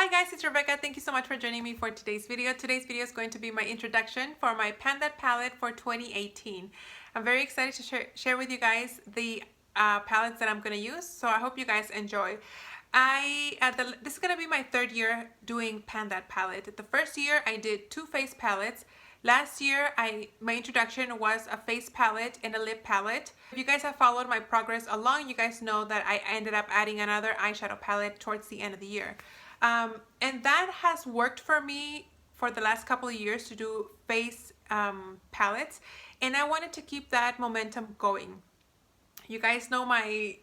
Hi guys, it's Rebecca. Thank you so much for joining me for today's video. Today's video is going to be my introduction for my Pan That palette for 2018. I'm very excited to share with you guys the palettes that I'm going to use, so I hope you guys enjoy. This is going to be my third year doing Pan That palette. The first year I did two face palettes. Last year, my introduction was a face palette and a lip palette. If you guys have followed my progress along, you guys know that I ended up adding another eyeshadow palette towards the end of the year. And that has worked for me for the last couple of years to do face palettes, and I wanted to keep that momentum going. You guys know my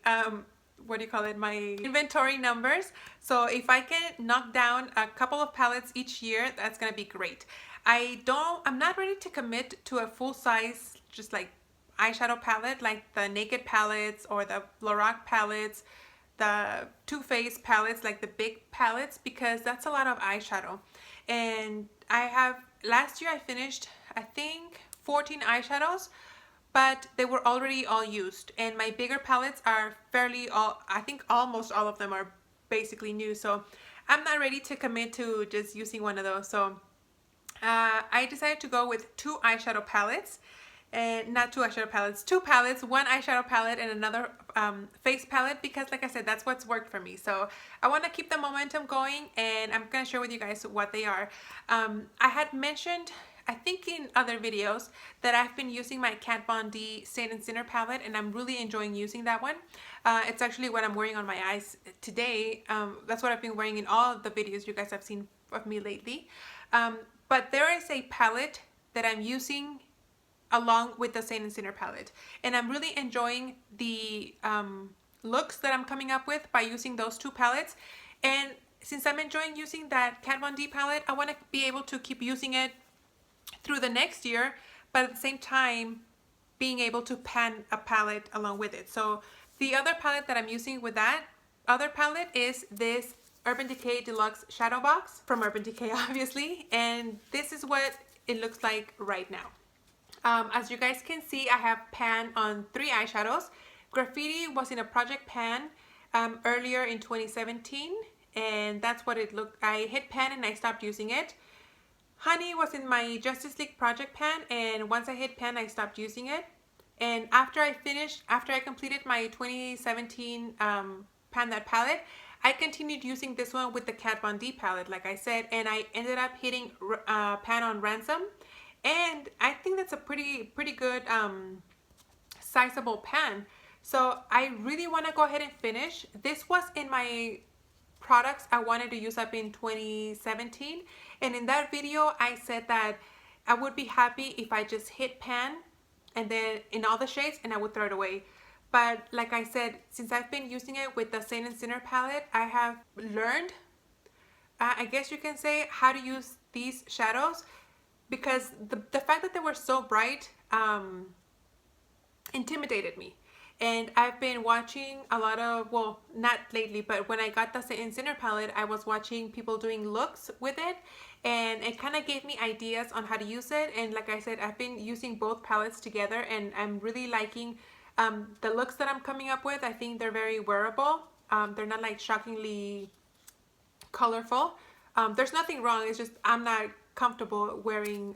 my inventory numbers, so if I can knock down a couple of palettes each year, that's gonna be great. I'm not ready to commit to a full size just like eyeshadow palette like the Naked palettes or the Lorac palettes, the Too Faced palettes, like the big palettes, because that's a lot of eyeshadow. And last year I finished, I think, 14 eyeshadows, but they were already all used. And my bigger palettes are I think almost all of them are basically new. So I'm not ready to commit to just using one of those. So I decided to go with two eyeshadow palettes. And not two eyeshadow palettes, two palettes, one eyeshadow palette and another face palette, because like I said, that's what's worked for me. So I want to keep the momentum going, and I'm going to share with you guys what they are. I had mentioned, I think in other videos, that I've been using my Kat Von D Saint and Sinner palette, and I'm really enjoying using that one. It's actually what I'm wearing on my eyes today. That's what I've been wearing in all of the videos you guys have seen of me lately. But there is a palette that I'm using along with the Saint and Sinner palette, and I'm really enjoying the looks that I'm coming up with by using those two palettes. And since I'm enjoying using that Kat Von D palette, I want to be able to keep using it through the next year, but at the same time being able to pan a palette along with it. So the other palette that I'm using with that other palette is this Urban Decay Deluxe Shadow Box from Urban Decay, obviously, and this is what it looks like right now. As you guys can see, I have pan on three eyeshadows. Graffiti was in a project pan earlier in 2017, and that's what it looked. I hit pan and I stopped using it. Honey was in my Justice League project pan, and once I hit pan, I stopped using it. And after I completed my 2017 Pan That palette, I continued using this one with the Kat Von D palette, like I said, and I ended up hitting pan on Ransom. And I think that's a pretty good sizable pan. So I really want to go ahead and finish. This was in my products I wanted to use up in 2017. And in that video, I said that I would be happy if I just hit pan and then in all the shades, and I would throw it away. But like I said, since I've been using it with the Saint and Sinner palette, I have learned, I guess you can say, how to use these shadows, because the fact that they were so bright intimidated me. And I've been watching a lot of, well, not lately, but when I got the Saint and Sinner palette, I was watching people doing looks with it, and it kind of gave me ideas on how to use it. And like I said, I've been using both palettes together, and I'm really liking the looks that I'm coming up with. I think they're very wearable. They're not like shockingly colorful. There's nothing wrong, it's just I'm not comfortable wearing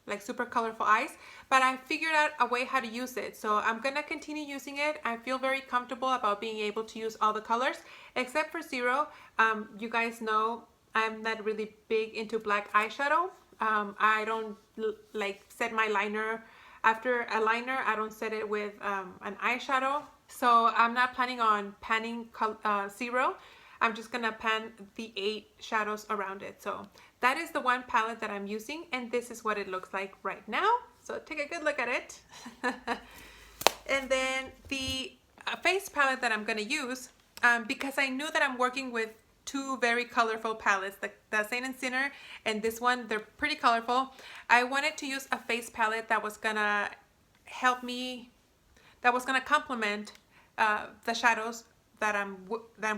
like super colorful eyes, but I figured out a way how to use it, so I'm gonna continue using it. I feel very comfortable about being able to use all the colors except for Zero. You guys know I'm not really big into black eyeshadow. I don't like set my liner after a liner. I don't set it with an eyeshadow, so I'm not planning on panning Zero. I'm just gonna pan the 8 shadows around it. So that is the one palette that I'm using, and this is what it looks like right now. So take a good look at it. And then the face palette that I'm gonna use, because I knew that I'm working with two very colorful palettes, the Saint and Sinner and this one, they're pretty colorful. I wanted to use a face palette that was gonna help me, that was gonna complement the shadows that I'm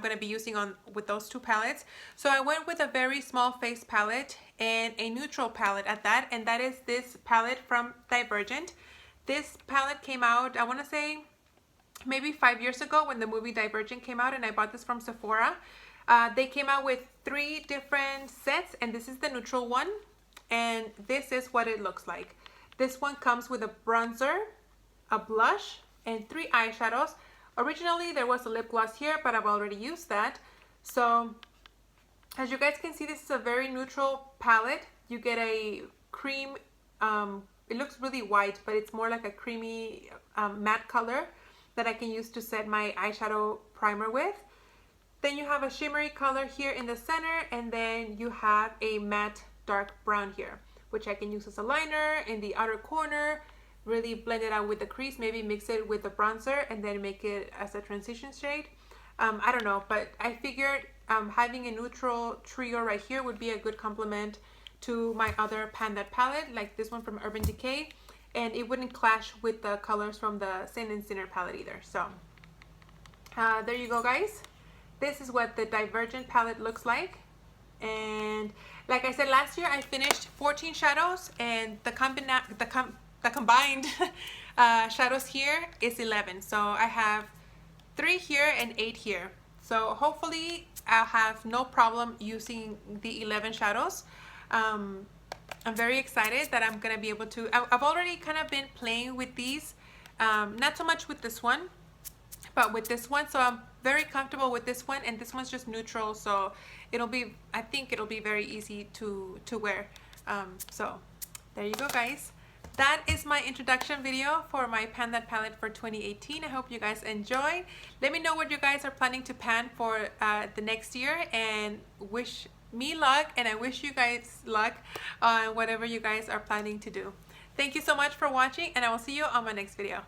going to be using with those two palettes. So I went with a very small face palette and a neutral palette at that, and that is this palette from Divergent. This palette came out, I want to say, maybe 5 years ago when the movie Divergent came out, and I bought this from Sephora. They came out with 3 different sets, and this is the neutral one, and this is what it looks like. This one comes with a bronzer, a blush, and 3 eyeshadows. Originally there was a lip gloss here, but I've already used that. So as you guys can see, this is a very neutral palette. You get a cream, it looks really white, but it's more like a creamy matte color that I can use to set my eyeshadow primer with. Then you have a shimmery color here in the center, and then you have a matte dark brown here, which I can use as a liner in the outer corner, really blend it out with the crease, maybe mix it with the bronzer and then make it as a transition shade. I don't know, but I figured having a neutral trio right here would be a good complement to my other Pan That palette, like this one from Urban Decay, and it wouldn't clash with the colors from the Sin and Sinner palette either. So there you go, guys. This is what the Divergent palette looks like. And like I said, last year I finished 14 shadows, and the combined shadows here is 11. So I have 3 here and 8 here. So hopefully I'll have no problem using the 11 shadows. I'm very excited that I'm gonna be able to. I've already kind of been playing with these, not so much with this one, but with this one. So I'm very comfortable with this one, and this one's just neutral, so it'll be, I think it'll be very easy to wear. So there you go, guys. That is my introduction video for my Pan That palette for 2018. I hope you guys enjoy. Let me know what you guys are planning to pan for the next year, and wish me luck, and I wish you guys luck on whatever you guys are planning to do. Thank you so much for watching, and I will see you on my next video.